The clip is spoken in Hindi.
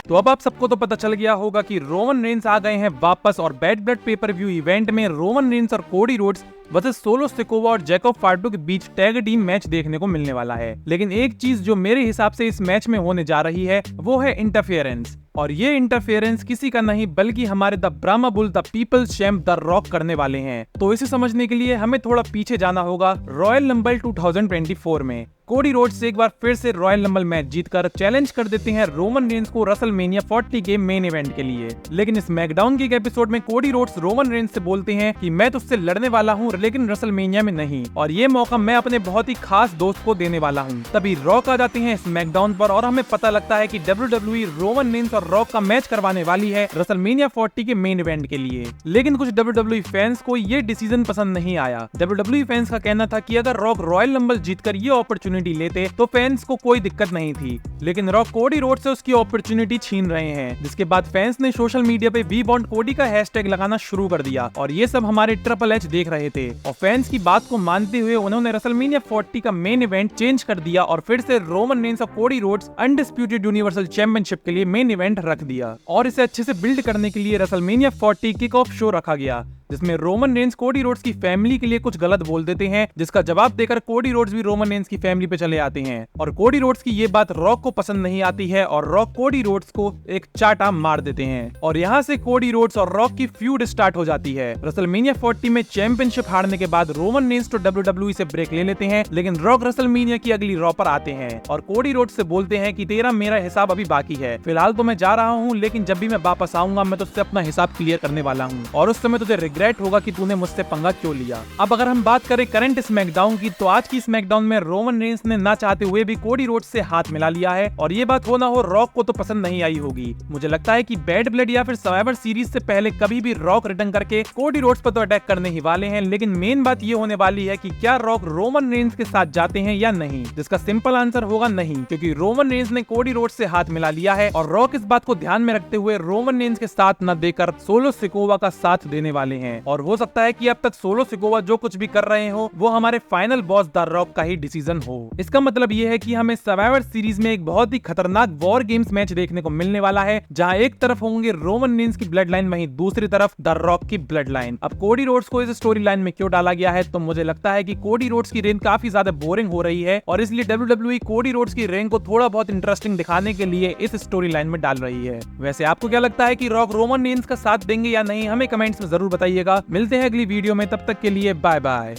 तो अब आप सबको तो पता चल गया होगा कि रोमन रेंस आ गए हैं वापस और बैड ब्लड पे पर व्यू इवेंट में रोमन रेंस और Cody Rhodes versus solo Sikoa और जैकब फार्टो के बीच टैग टीम मैच देखने को मिलने वाला है। लेकिन एक चीज जो मेरे हिसाब से इस मैच में होने जा रही है वो है इंटरफेरेंस, और ये इंटरफेरेंस किसी का नहीं बल्कि हमारे the Brahma bull the people's champ the Rock करने वाले हैं। तो इसे समझने के लिए हमें थोड़ा पीछे जाना होगा रॉयल रंबल 2024 में। कोडी रोड्स एक बार फिर से रॉयल रंबल मैच जीतकर चैलेंज कर देते हैं रोमन रेंस को रेसलमेनिया 40 के मेन इवेंट के लिए। लेकिन इस मैकडाउन के एक एपिसोड में कोडी रोड्स रोमन रेंस से बोलते हैं कि मैं तुझसे लड़ने वाला हूँ लेकिन रेसलमेनिया में नहीं, और ये मौका मैं अपने बहुत ही खास दोस्त को देने वाला हूँ। तभी रॉक आ जाते हैं इस मैकडाउन पर और हमें पता लगता है कि WWE रोमन रेंस और रॉक का मैच करवाने वाली है रेसलमेनिया 40 के मेन इवेंट के लिए। लेकिन कुछ WWE फैंस को ये डिसीजन पसंद नहीं आया। WWE फैंस का कहना था कि अगर रॉक रॉयल रंबल जीतकर ये अपॉर्चुनिटी लेते तो फैंस को कोई दिक्कत नहीं थी, लेकिन रॉक कोडी रोड्स से उसकी अपॉर्चुनिटी छीन रहे हैं। जिसके बाद फैंस ने सोशल मीडिया पे वी वांट कोडी का हैशटैग लगाना शुरू कर दिया और ये सब हमारे ट्रिपल एच देख रहे थे, और फैंस की बात को मानते हुए उन्होंने रेसलमेनिया 40 का मेन इवेंट चेंज कर दिया और फिर से रोमन रेंस और Cody Rhodes undisputed universal championship के लिए मेन इवेंट रख दिया। और इसे अच्छे से बिल्ड करने के लिए रेसलमेनिया 40 किक ऑफ शो रखा गया, जिसमें रोमन रेंस कोडी रोड्स की फैमिली के लिए कुछ गलत बोल देते हैं, जिसका जवाब देकर कोडी रोड्स भी रोमन रेंस की फैमिली पे चले आते हैं। और कोडी रोड्स की ये बात रॉक को पसंद नहीं आती है और रॉक कोडी रोड्स को एक चाटा मार देते हैं, और यहाँ से कोडी रोड्स और रॉक की फ्यूड स्टार्ट हो जाती है। रेसलमेनिया 40 में चैंपियनशिप हारने के बाद रोमन रेंस तो WWE से ब्रेक ले लेते हैं, लेकिन रॉक रेसलमेनिया की अगली रॉ पर आते हैं और कोडी रोड्स से बोलते हैं कि तेरा मेरा हिसाब अभी बाकी है, फिलहाल तो मैं जा रहा हूँ, लेकिन जब भी मैं वापस आऊंगा मैं तुझसे अपना हिसाब क्लियर करने वाला हूँ और उस समय तुझे रिग्रेट होगा कि तूने मुझसे पंगा क्यों लिया। अब अगर हम बात करें करंट स्मैकडाउन की, तो आज की स्मैकडाउन में रोमन रेंस ने ना चाहते हुए भी कोडी रोड्स से हाथ मिला लिया है, और ये बात हो ना हो रॉक को तो पसंद नहीं आई होगी। मुझे लगता है कि बैड ब्लड या फिर सर्वाइवर सीरीज से पहले कभी भी रॉक रिटर्न करके कोडी रोड्स पर तो अटैक करने ही वाले हैं, लेकिन मेन बात ये होने वाली है कि क्या रॉक रोमन रेंस के साथ जाते हैं या नहीं, जिसका सिंपल आंसर होगा नहीं, क्योंकि रोमन रेंस ने कोडी रोड्स से हाथ मिला लिया है और रॉक इस बात को ध्यान में रखते हुए रोमन रेंस के साथ न देकर सोलो सिकोवा का साथ देने वाले हैं। और हो सकता है कि अब तक सोलो सिकोवा जो कुछ भी कर रहे हो वो हमारे फाइनल बॉस द रॉक का ही डिसीजन हो। इसका मतलब ये है कि हमें सर्वाइवर सीरीज में एक बहुत ही खतरनाक वॉर गेम्स मैच देखने को मिलने वाला है, जहां एक तरफ होंगे रोमन रेंस की ब्लड लाइन, वहीं दूसरी तरफ द रॉक की ब्लड लाइन। अब कोडी रोड्स को इस स्टोरी लाइन में क्यों डाला गया है, तो मुझे लगता है कि कोडी रोड्स की रेन काफी ज्यादा बोरिंग हो रही है और इसलिए WWE कोडी रोड्स की रेन को थोड़ा बहुत इंटरेस्टिंग दिखाने के लिए इस स्टोरी लाइन में डाल रही है। वैसे आपको क्या लगता है कि रॉक रोमन रेंस का साथ देंगे या नहीं, हमें कमेंट्स में जरूर बताइएगा। मिलते हैं अगली वीडियो में, तब तक के लिए बाय बाय।